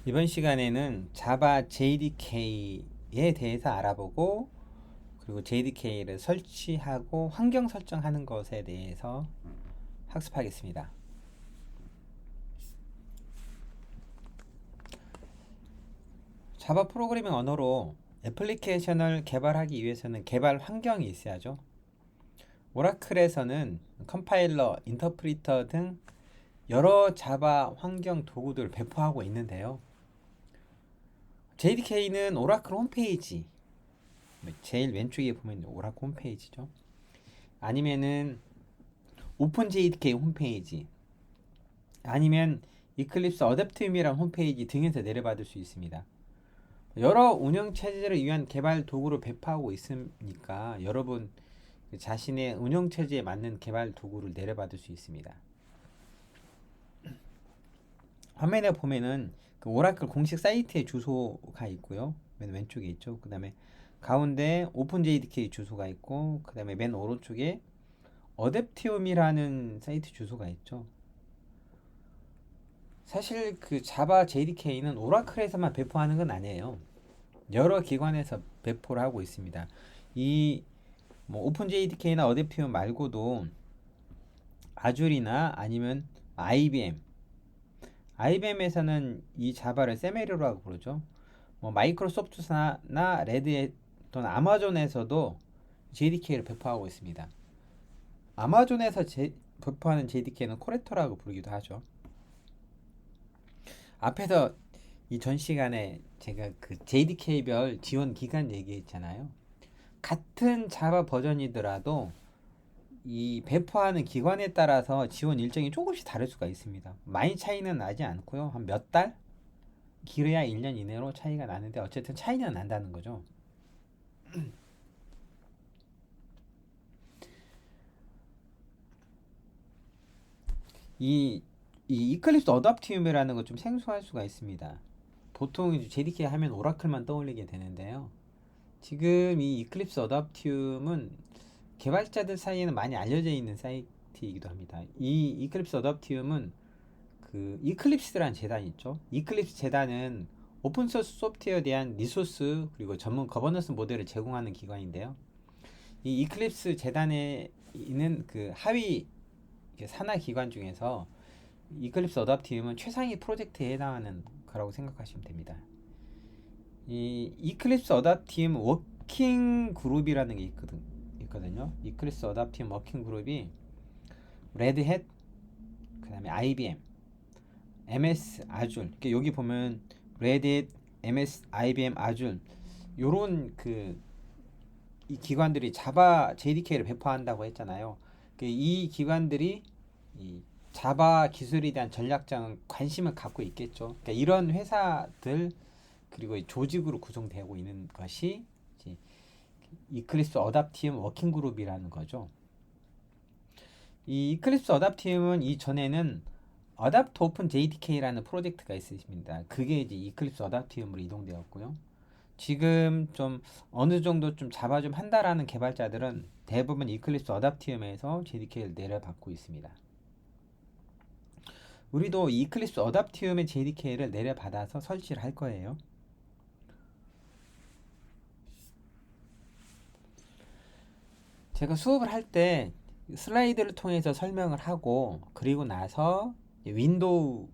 이번 시간에는 자바 JDK에 대해서 알아보고 그리고 JDK를 설치하고 환경 설정하는 것에 대해서 학습하겠습니다. 자바 프로그래밍 언어로 애플리케이션을 개발하기 위해서는 개발 환경이 있어야죠. 오라클에서는 컴파일러, 인터프리터 등 여러 자바 환경 도구들을 배포하고 있는데요. JDK는 오라클 홈페이지 제일 왼쪽에 보면 오라클 홈페이지죠. 아니면은 오픈 JDK 홈페이지 아니면 이클립스 어댑티움이라는 홈페이지 등에서 내려받을 수 있습니다. 여러 운영 체제를 위한 개발 도구를 배포하고 있으니까 여러분 자신의 운영 체제에 맞는 개발 도구를 내려받을 수 있습니다. 화면에 보면은 그 오라클 공식 사이트의 주소가 있고요. 맨 왼쪽에 있죠. 그 다음에 가운데 오픈 JDK 주소가 있고 그 다음에 맨 오른쪽에 어댑티움이라는 사이트 주소가 있죠. 사실 그 자바 JDK는 오라클에서만 배포하는 건 아니에요. 여러 기관에서 배포를 하고 있습니다. 이 뭐 오픈 JDK나 어댑티움 말고도 아줄이나 아니면 IBM에서는 이 자바를 세메리오라고 부르죠. 뭐 마이크로소프트나 레드햇 또는 아마존에서도 JDK를 배포하고 있습니다. 아마존에서 배포하는 JDK는 코레토라고 부르기도 하죠. 앞에서 이 전 시간에 제가 그 JDK별 지원 기간 얘기했잖아요. 같은 자바 버전이더라도 이 배포하는 기관에 따라서 지원 일정이 조금씩 다를 수가 있습니다. 많이 차이는 나지 않고요. 한 몇 달? 길어야 1년 이내로 차이가 나는데 어쨌든 차이는 난다는 거죠. 이, 이 이클립스 어댑티움이라는 거 좀 생소할 수가 있습니다. 보통 이제 JDK 하면 오라클만 떠올리게 되는데요. 지금 이 이클립스 어댑티움은 개발자들 사이에는 많이 알려져 있는 사이트이기도 합니다. 이 이클립스 어댑티움은 그 이클립스라는 재단이 있죠. 이클립스 재단은 오픈소스 소프트웨어에 대한 리소스 그리고 전문 거버넌스 모델을 제공하는 기관인데요. 이 이클립스 재단에 있는 그 하위 산하 기관 중에서 이클립스 어댑티움은 최상위 프로젝트에 해당하는 거라고 생각하시면 됩니다. 이 이클립스 어댑티움 워킹 그룹이라는 게 있거든요. 이클립스 어댑티움 워킹 그룹이 레드햇, 그 다음에 IBM, MS 아줄. 여기 보면 레딧, MS, IBM, 아줄 요런 그 이 기관들이 자바 JDK를 배포한다고 했잖아요. 이 기관들이 이 자바 기술에 대한 전략적 관심을 갖고 있겠죠. 그러니까 이런 회사들 그리고 조직으로 구성되고 있는 것이 이클립스 어댑티움 워킹 그룹이라는 거죠. 이 이클립스 어댑티움은 이전에는 어댑트 오픈 JDK라는 프로젝트가 있습니다. 그게 이제 이클립스 어댑티움으로 이동되었고요. 지금 좀 어느 정도 좀 자바 좀 한다라는 개발자들은 대부분 이클립스 어댑티움에서 JDK를 내려받고 있습니다. 우리도 이클립스 어댑티움의 JDK를 내려받아서 설치를 할 거예요. 제가 수업을 할 때 슬라이드를 통해서 설명을 하고 그리고 나서 윈도우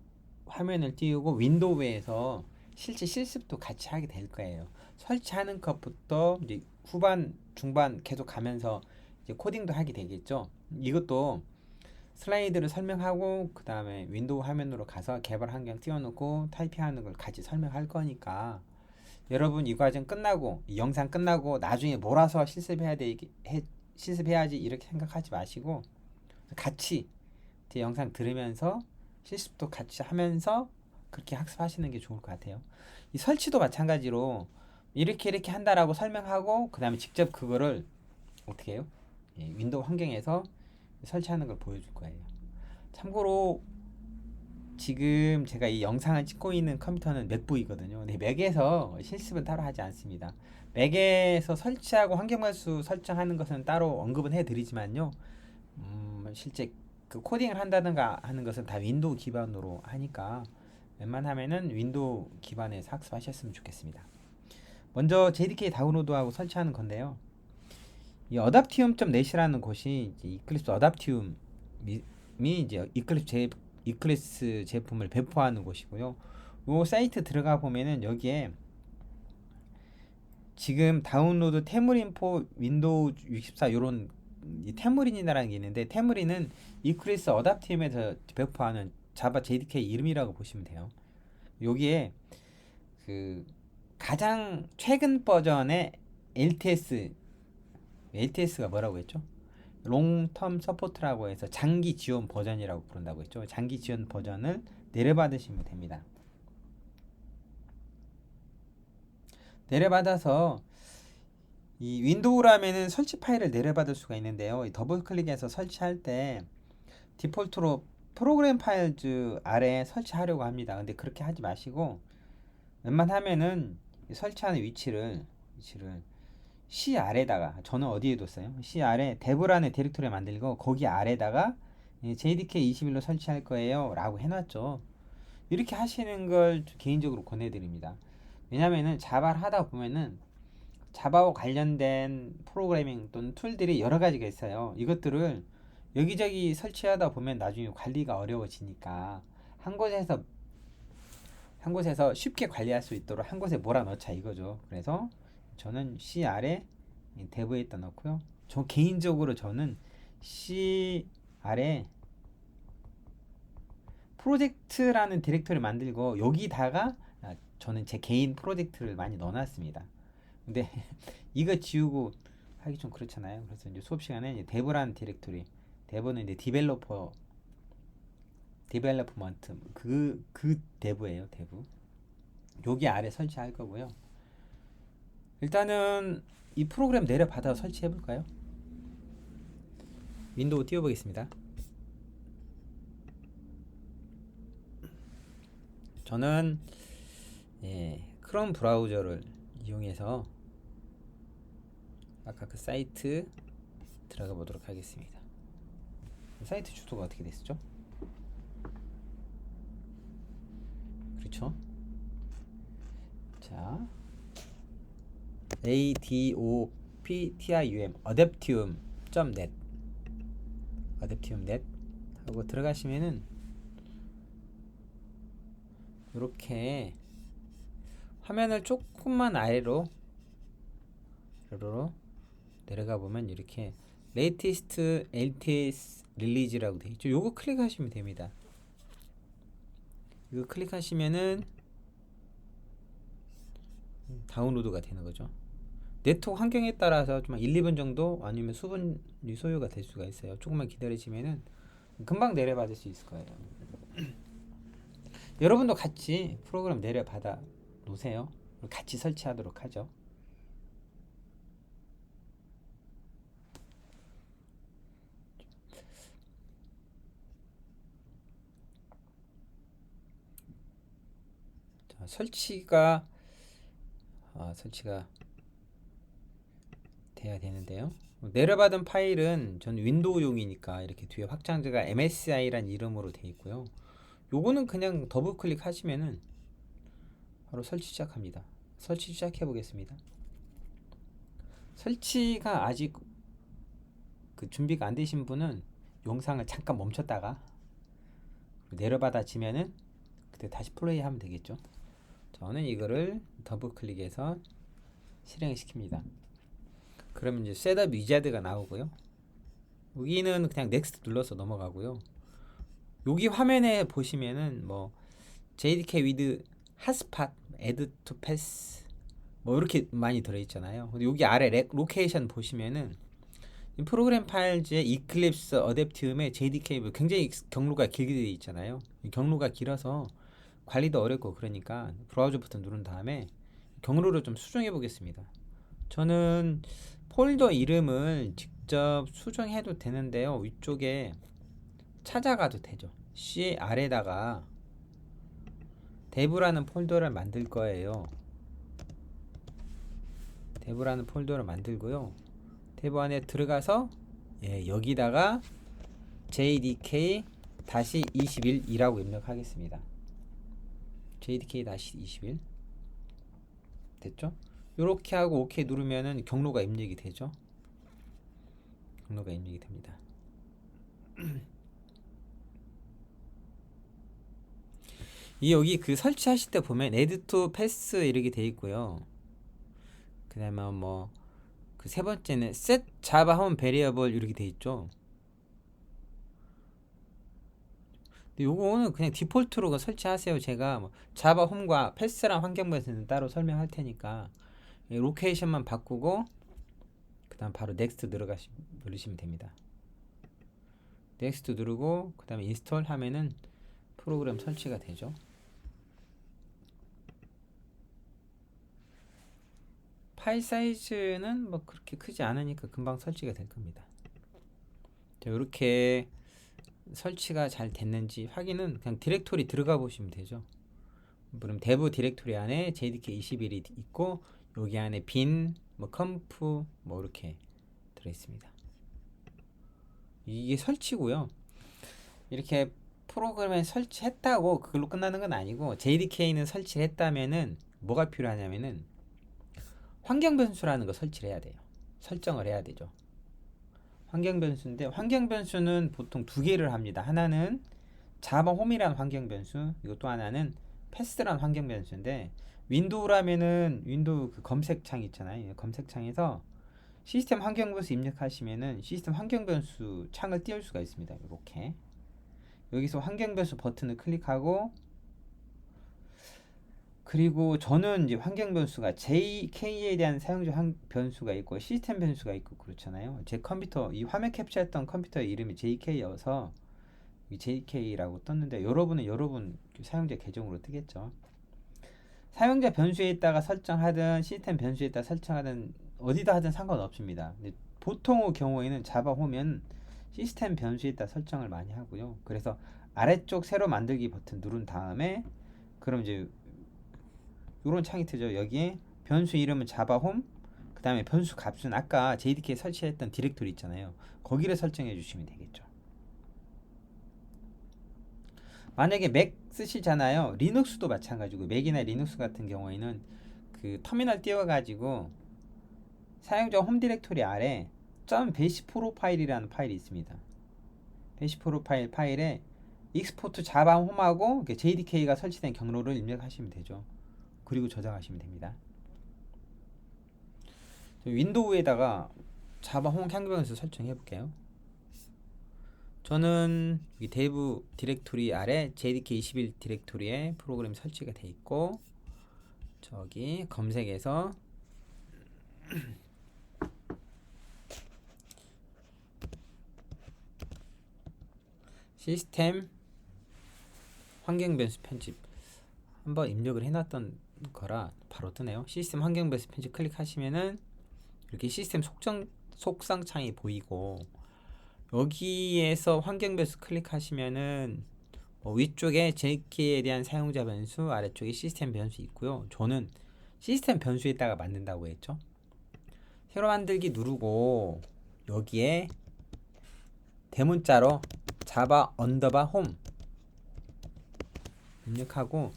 화면을 띄우고 윈도우에서 실제 실습도 같이 하게 될 거예요. 설치하는 것부터 이제 후반, 중반 계속 가면서 이제 코딩도 하게 되겠죠. 이것도 슬라이드를 설명하고 그 다음에 윈도우 화면으로 가서 개발 환경 띄워놓고 타이핑하는 걸 같이 설명할 거니까 여러분 이 과정 끝나고 이 영상 끝나고 나중에 몰아서 실습해야지 이렇게 생각하지 마시고 같이 제 영상 들으면서 실습도 같이 하면서 그렇게 학습하시는 게 좋을 것 같아요. 이 설치도 마찬가지로 이렇게 한다라고 설명하고 그 다음에 직접 그거를 어떻게 해요? 윈도우 환경에서 설치하는 걸 보여줄 거예요. 참고로 지금 제가 이 영상을 찍고 있는 컴퓨터는 맥북이거든요. 근데 맥에서 실습은 따로 하지 않습니다. 맥에서 설치하고 환경말수 설정하는 것은 따로 언급은 해드리지만요. 실제 그 코딩을 한다든가 하는 것은 다 윈도우 기반으로 하니까 웬만하면은 윈도우 기반에서 학습하셨으면 좋겠습니다. 먼저 JDK 다운로드하고 설치하는 건데요. 이 adaptium.net이라는 곳이 이제 이클립스 어답티움이 이제 이클립스 제품을 배포하는 곳이고요. 요 사이트 들어가 보면은 여기에 지금 다운로드 테무린4 윈도우 64 요런 이 테무린이라는 게 있는데, 테무린은 이클립스 어답티움에서 배포하는 자바 JDK 이름이라고 보시면 돼요. 여기에 그 가장 최근 버전의 LTS가 뭐라고 했죠? 롱텀 서포트라고 해서 장기 지원 버전이라고 부른다고 했죠. 장기 지원 버전을 내려받으시면 됩니다. 내려받아서 이 윈도우라면은 설치 파일을 내려받을 수가 있는데요. 이 더블 클릭해서 설치할 때 디폴트로 프로그램 파일즈 아래에 설치하려고 합니다. 근데 그렇게 하지 마시고 웬만하면은 설치하는 위치를 C 아래다가, 저는 어디에 뒀어요? C 아래 데브라는 디렉토리 만들고 거기 아래다가 JDK 21로 설치할 거예요 라고 해놨죠. 이렇게 하시는 걸 개인적으로 권해드립니다. 왜냐면은 자바를 하다 보면은 자바와 관련된 프로그래밍 또는 툴들이 여러 가지가 있어요. 이것들을 여기저기 설치하다 보면 나중에 관리가 어려워지니까 한 곳에서 쉽게 관리할 수 있도록 한 곳에 몰아넣자 이거죠. 그래서 저는 C 아래 데브에다 넣고요. 저 개인적으로 저는 C 아래 프로젝트라는 디렉토리 만들고 여기다가 저는 제 개인 프로젝트를 많이 넣어놨습니다. 근데 이거 지우고 하기 좀 그렇잖아요. 그래서 이제 수업 시간에 이제 데브라는 디렉토리, 데브는 이제 디벨로퍼먼트 그 데브예요. 데브 여기 아래 설치할 거고요. 일단은 이 프로그램 내려받아 설치해 볼까요? 윈도우 띄워보겠습니다. 저는 크롬 브라우저를 이용해서 아까 그 사이트 들어가 보도록 하겠습니다. 사이트 주소가 어떻게 됐었죠? 그렇죠? 자, adoptium adaptium.net 하고 들어가시면은 이렇게 화면을 조금만 아래로 내려가 보면 이렇게 latest LTS 릴리즈라고 되어 있죠. 요거 클릭하시면 됩니다. 이거 클릭하시면은 다운로드가 되는 거죠. 네트워크 환경에 따라서 좀 1, 2분 정도 아니면 수분이 소요가 될 수가 있어요. 조금만 기다리시면은 금방 내려받을 수 있을 거예요. 여러분도 같이 프로그램 내려받아 놓으세요. 같이 설치하도록 하죠. 자, 설치가 돼야 되는데요. 내려받은 파일은 전 윈도우용이니까 이렇게 뒤에 확장자가 MSI란 이름으로 되어 있고요. 요거는 그냥 더블 클릭 하시면은 바로 설치 시작합니다. 설치 시작해 보겠습니다. 설치가 아직 그 준비가 안 되신 분은 영상을 잠깐 멈췄다가 내려받아지면은 그때 다시 플레이 하면 되겠죠. 저는 이거를 더블 클릭해서 실행시킵니다. 그러면 이제 셋업 위자드가 나오고요. 여기는 그냥 넥스트 눌러서 넘어가고요. 여기 화면에 보시면은 뭐 JDK with 핫스팟, add to pass 뭐 이렇게 많이 들어있잖아요. 근데 여기 아래 로케이션 보시면은 이 프로그램 파일즈의 이클립스 어댑티움의 JDK 굉장히 경로가 길게 되어 있잖아요. 이 경로가 길어서 관리도 어렵고 그러니까 브라우저 버튼 누른 다음에 경로를 좀 수정해 보겠습니다. 저는 폴더 이름을 직접 수정해도 되는데요. 위쪽에 찾아가도 되죠. C 아래다가 데브라는 폴더를 만들 거예요. 데브라는 폴더를 만들고요. 데브 안에 들어가서 여기다가 JDK-21이라고 입력하겠습니다. JDK-21 됐죠? 요렇게 하고 OK 누르면은 경로가 입력이 되죠. 경로가 입력이 됩니다. 이 여기 그 설치하실 때 보면 add to pass 이렇게 돼 있고요. 그다음에 뭐 그 세 번째는 set java home variable 이렇게 돼 있죠. 근데 요거는 그냥 디폴트로 설치하세요. 제가 뭐 자바 홈과 패스랑 환경 변수는 따로 설명할 테니까 로케이션만 바꾸고 그다음 바로 넥스트 누르시면 됩니다. 넥스트 누르고 그다음에 인스톨 하면은 프로그램 설치가 되죠. 파일 사이즈는 뭐 그렇게 크지 않으니까 금방 설치가 될 겁니다. 자, 이렇게 설치가 잘 됐는지 확인은 그냥 디렉토리 들어가 보시면 되죠. 그럼 대부 디렉토리 안에 JDK21이 있고 여기 안에 빈, 뭐 컴프 뭐 이렇게 들어 있습니다. 이게 설치고요. 이렇게 프로그램에 설치했다고 그걸로 끝나는 건 아니고 JDK는 설치를 했다면은 뭐가 필요하냐면은 환경 변수라는 거 설치를 해야 돼요. 설정을 해야 되죠. 환경 변수인데 환경 변수는 보통 두 개를 합니다. 하나는 자바 홈이라는 환경 변수, 이거 또 하나는 패스라는 환경 변수인데 윈도우라면은 윈도우 그 검색창 있잖아요. 검색창에서 시스템 환경 변수 입력하시면은 시스템 환경 변수 창을 띄울 수가 있습니다. 이렇게 여기서 환경 변수 버튼을 클릭하고 그리고 저는 이제 환경 변수가 JK에 대한 사용자 변수가 있고 시스템 변수가 있고 그렇잖아요. 제 컴퓨터 이 화면 캡처했던 컴퓨터의 이름이 JK여서 JK라고 떴는데 여러분은 여러분 사용자 계정으로 뜨겠죠. 사용자 변수에다가 설정하든 시스템 변수에다가 설정하든 어디다 하든 상관없습니다. 근데 보통의 경우에는 자바 홈은 시스템 변수에다 설정을 많이 하고요. 그래서 아래쪽 새로 만들기 버튼 누른 다음에 그럼 이제 이런 창이 뜨죠. 여기에 변수 이름은 자바 홈, 그 다음에 변수 값은 아까 JDK 설치했던 디렉토리 있잖아요. 거기를 설정해 주시면 되겠죠. 만약에 맥 쓰시잖아요. 리눅스도 마찬가지고 맥이나 리눅스 같은 경우에는 그 터미널 띄워가지고 사용자 홈 디렉토리 아래 .base 프로파일이라는 파일이 있습니다. base 프로파일 파일에 익스포트 자바 홈하고 JDK가 설치된 경로를 입력하시면 되죠. 그리고 저장하시면 됩니다. 윈도우에다가 자바 홈 환경 변수 설정해 볼게요. 저는 이 대부 디렉토리 아래 JDK21 디렉토리에 프로그램 설치가 돼 있고 저기 검색에서 시스템 환경 변수 편집 한번 입력을 해놨던 거라 바로 뜨네요. 시스템 환경 변수 편집 클릭하시면은 이렇게 시스템 속성창이 보이고 여기에서 환경 변수 클릭하시면은 위쪽에 JK에 대한 사용자 변수, 아래쪽에 시스템 변수 있고요. 저는 시스템 변수에다가 만든다고 했죠. 새로 만들기 누르고 여기에 대문자로 자바 언더바 홈 입력하고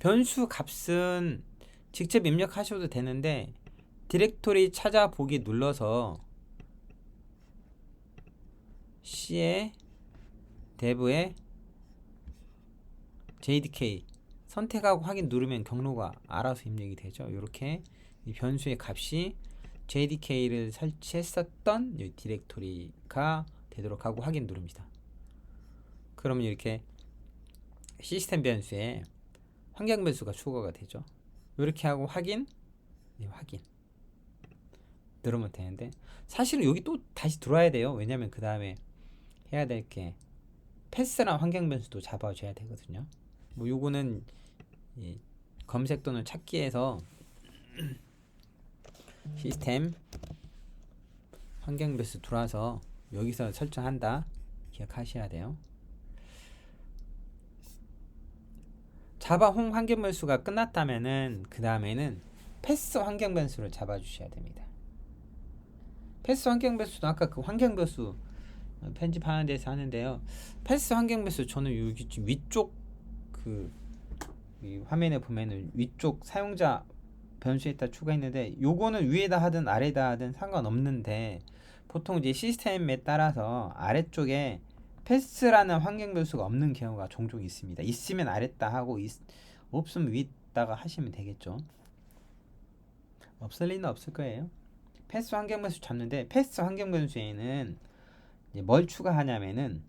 변수 값은 직접 입력하셔도 되는데 디렉토리 찾아보기 눌러서 C에 dev에 JDK 선택하고 확인 누르면 경로가 알아서 입력이 되죠. 이렇게 이 변수의 값이 JDK를 설치했었던 이 디렉토리가 되도록 하고 확인 누릅니다. 그러면 이렇게 시스템 변수에 환경 변수가 추가가 되죠. 이렇게 하고 확인, 확인 누르면 되는데 사실은 여기 또 다시 들어와야 돼요. 왜냐면 그 다음에 해야 될 게 패스랑 환경 변수도 잡아줘야 되거든요. 뭐 요거는 검색 또는 찾기에서 시스템 환경 변수 들어와서 여기서 설정한다 기억하셔야 돼요. 자바 홈 환경 변수가 끝났다면은 그 다음에는 패스 환경 변수를 잡아주셔야 됩니다. 패스 환경 변수도 아까 그 환경 변수 편집하는 데서 하는데요. 패스 환경 변수 저는 여기 위쪽 그 이 화면에 보면은 위쪽 사용자 변수에 따라 추가했는데 요거는 위에다 하든 아래다 하든 상관없는데 보통 이제 시스템에 따라서 아래쪽에 패스라는 환경 변수가 없는 경우가 종종 있습니다. 있으면 아래다 하고 없으면 위에다가 하시면 되겠죠. 없을 리는 없을 거예요. 패스 환경 변수 잡는데 패스 환경 변수에는 이제 뭘 추가하냐면은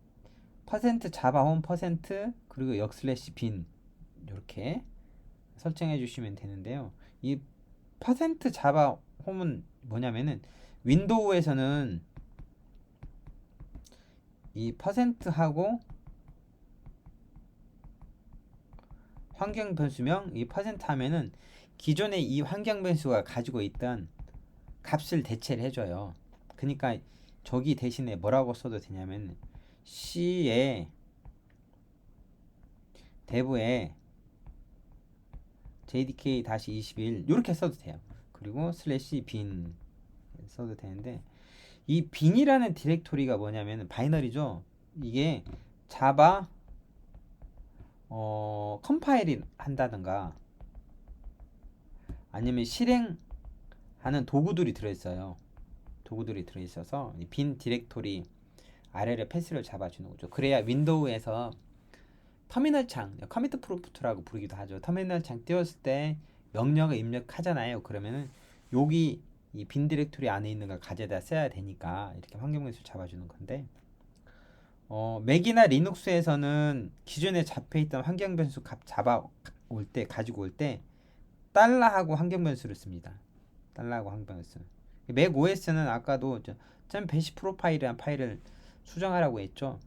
퍼센트 자바 홈 퍼센트 그리고 역슬래시 빈 이렇게 설정해 주시면 되는데요. 이 퍼센트 자바 홈은 뭐냐면은 윈도우에서는 이 퍼센트하고 환경 변수명 이 퍼센트 하면은 기존에 이 환경 변수가 가지고 있던 값을 대체를 해줘요. 그러니까 저기 대신에 뭐라고 써도 되냐면 C에 대부에 JDK-21 이렇게 써도 돼요. 그리고 슬래시 빈 써도 되는데 이 빈이라는 디렉토리가 뭐냐면 바이너리죠. 이게 자바 컴파일이 한다든가 아니면 실행하는 도구들이 들어있어요. 도구들이 들어있어서 이 빈 디렉토리 아래를 패스를 잡아주는 거죠. 그래야 윈도우에서 터미널 창, 커미트 프롬프트라고 부르기도 하죠. 터미널 창 띄웠을 때 명령을 입력하잖아요. 그러면은 여기 이 빈 디렉토리 안에 있는 걸 가져다 써야 되니까 이렇게 환경 변수 잡아주는 건데 맥이나 리눅스에서는 기존에 잡혀있던 환경 변수 값 잡아올 때 가지고 올 때 달러하고 환경 변수를 씁니다. 달러하고 환경 변수. 맥 OS는 아까도 .basic 프로파일이라는 파일을 수정하라고 했죠.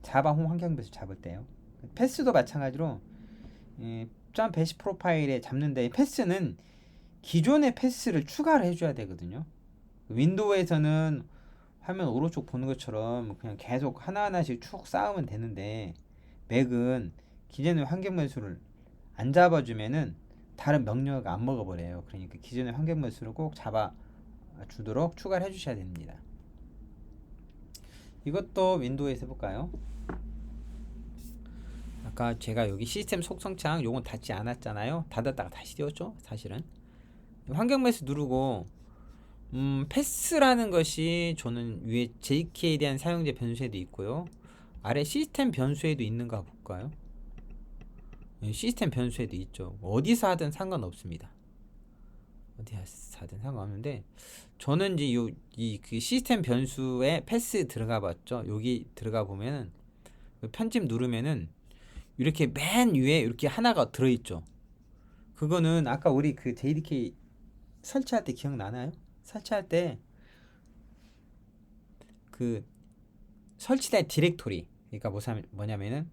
자바 홈 환경 변수 잡을 때요. 패스도 마찬가지로 .basic 프로파일에 잡는데 패스는 기존의 패스를 추가를 해줘야 되거든요. 윈도우에서는 화면 오른쪽 보는 것처럼 그냥 계속 하나하나씩 쭉 쌓으면 되는데 맥은 기존의 환경 변수를 안 잡아주면은 다른 명령어가 안 먹어버려요. 그러니까 기존의 환경 변수를 꼭 잡아주도록 추가를 해주셔야 됩니다. 이것도 윈도우에서 해볼까요? 아까 제가 여기 시스템 속성창 요건 닫지 않았잖아요. 닫았다가 다시 띄웠죠. 사실은 환경 변수 누르고 패스라는 것이 저는 위에 JK에 대한 사용자 변수에도 있고요. 아래 시스템 변수에도 있는가 볼까요? 시스템 변수에도 있죠. 어디서 하든 상관없습니다. 어디서 하든 상관없는데 저는 이제 그 시스템 변수에 패스 들어가 봤죠. 여기 들어가 보면은 편집 누르면은 이렇게 맨 위에 이렇게 하나가 들어있죠. 그거는 아까 우리 그 JDK 설치할 때 기억나나요? 설치할 때 그 설치된 디렉토리 그러니까 뭐냐면은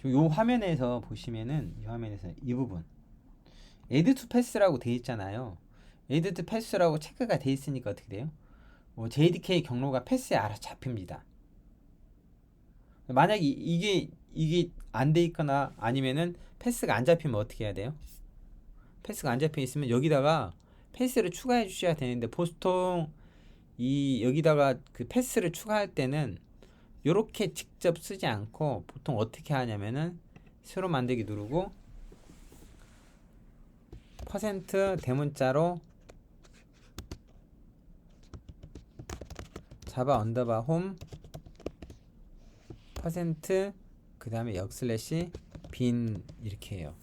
요 화면에서 보시면은 이 화면에서 이 부분 add to pass라고 돼 있잖아요. add to pass라고 체크가 돼 있으니까 어떻게 돼요? JDK 경로가 패스에 알아서 잡힙니다. 만약에 이게 안 돼 있거나 아니면은 패스가 안 잡히면 어떻게 해야 돼요? 패스가 안 잡혀 있으면 여기다가 패스를 추가해 주셔야 되는데 보통 여기다가 그 패스를 추가할 때는 요렇게 직접 쓰지 않고 보통 어떻게 하냐면은 새로 만들기 누르고 퍼센트 대문자로 자바 언더바 홈 퍼센트 그 다음에 역슬래시 빈 이렇게 해요.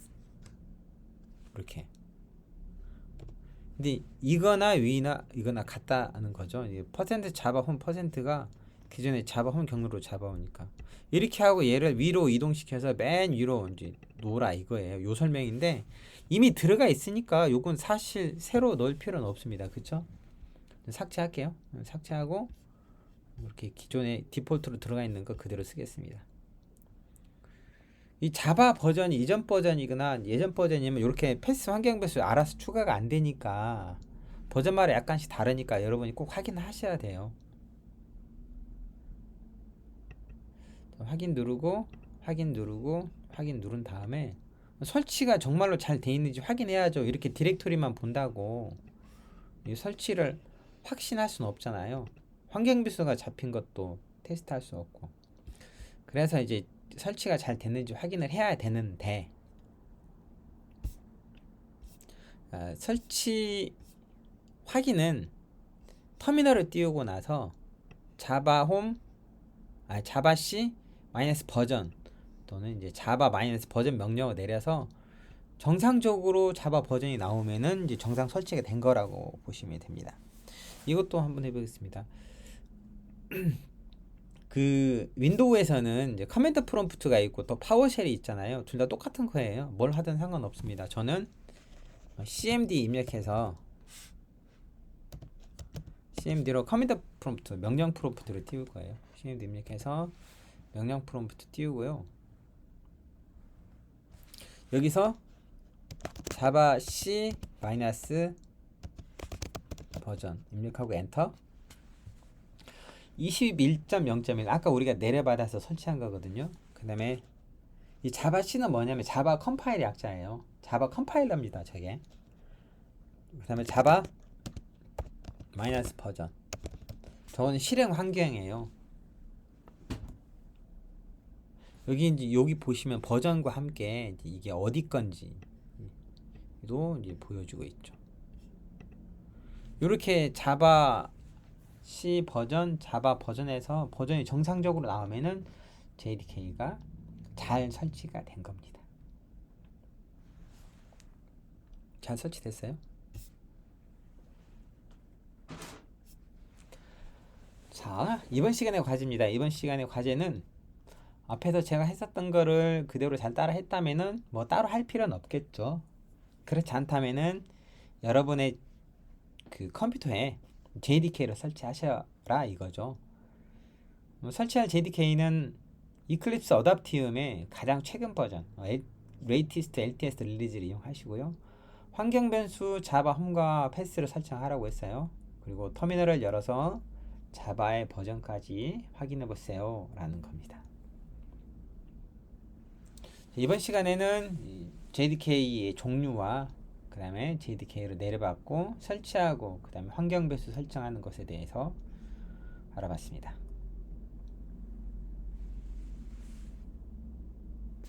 이렇게. 근데 이거나 위나 이거나 같다는 거죠. 퍼센트 자바 홈 퍼센트가 기존에 자바 홈 경로로 잡아오니까 이렇게 하고 얘를 위로 이동시켜서 맨 위로 이제 놓으라 이거예요. 요 설명인데 이미 들어가 있으니까 요건 사실 새로 넣을 필요는 없습니다. 그쵸? 삭제할게요. 삭제하고 이렇게 기존에 디폴트로 들어가 있는 거 그대로 쓰겠습니다. 이 자바 버전이 이전 버전이거나 예전 버전이면 이렇게 패스 환경 변수 알아서 추가가 안 되니까 버전마다 약간씩 다르니까 여러분이 꼭 확인하셔야 돼요. 확인 누르고 확인 누르고 확인 누른 다음에 설치가 정말로 잘 돼 있는지 확인해야죠. 이렇게 디렉토리만 본다고 이 설치를 확신할 수는 없잖아요. 환경 변수가 잡힌 것도 테스트할 수 없고 그래서 이제 설치가 잘 됐는지 확인을 해야 되는데, 설치 확인은 터미널을 띄우고 나서 자바 홈, 자바 C 마이너스 버전 또는 이제 자바 마이너스 버전 명령을 내려서 정상적으로 자바 버전이 나오면은 이제 정상 설치가 된 거라고 보시면 됩니다. 이것도 한번 해보겠습니다. 그 윈도우에서는 이제 커맨드 프롬프트가 있고 또 파워쉘이 있잖아요. 둘 다 똑같은 거예요. 뭘 하든 상관없습니다. 저는 cmd 입력해서 cmd로 커맨드 프롬프트 명령 프롬프트를 띄울 거예요. cmd 입력해서 명령 프롬프트 띄우고요. 여기서 자바 c 마이너스 버전 입력하고 엔터. 21.0.1 아까 우리가 내려받아서 설치한 거거든요. 그 다음에 이 자바 C는 뭐냐면 자바 컴파일 약자예요. 자바 컴파일러입니다. 저게. 그 다음에 자바 마이너스 버전, 저건 실행 환경이에요. 여기 보시면 버전과 함께 이게 어디 건지 도 이제 보여주고 있죠. 이렇게 자바 C 버전, 자바 버전에서 버전이 정상적으로 나오면은 JDK가 잘 설치가 된 겁니다. 잘 설치됐어요? 자, 이번 시간의 과제입니다. 이번 시간의 과제는 앞에서 제가 했었던 거를 그대로 잘 따라 했다면은 뭐 따로 할 필요는 없겠죠. 그렇지 않다면은 여러분의 그 컴퓨터에 JDK를 설치하셔라 이거죠. 설치할 JDK는 이클립스 어댑티움의 가장 최근 버전 레이티스트 LTS 릴리즈를 이용하시고요. 환경 변수 자바 홈과 패스를 설정하라고 했어요. 그리고 터미널을 열어서 자바의 버전까지 확인해 보세요 라는 겁니다. 이번 시간에는 JDK의 종류와 그 다음에 JDK를 내려받고 설치하고 그 다음에 환경 변수 설정하는 것에 대해서 알아봤습니다.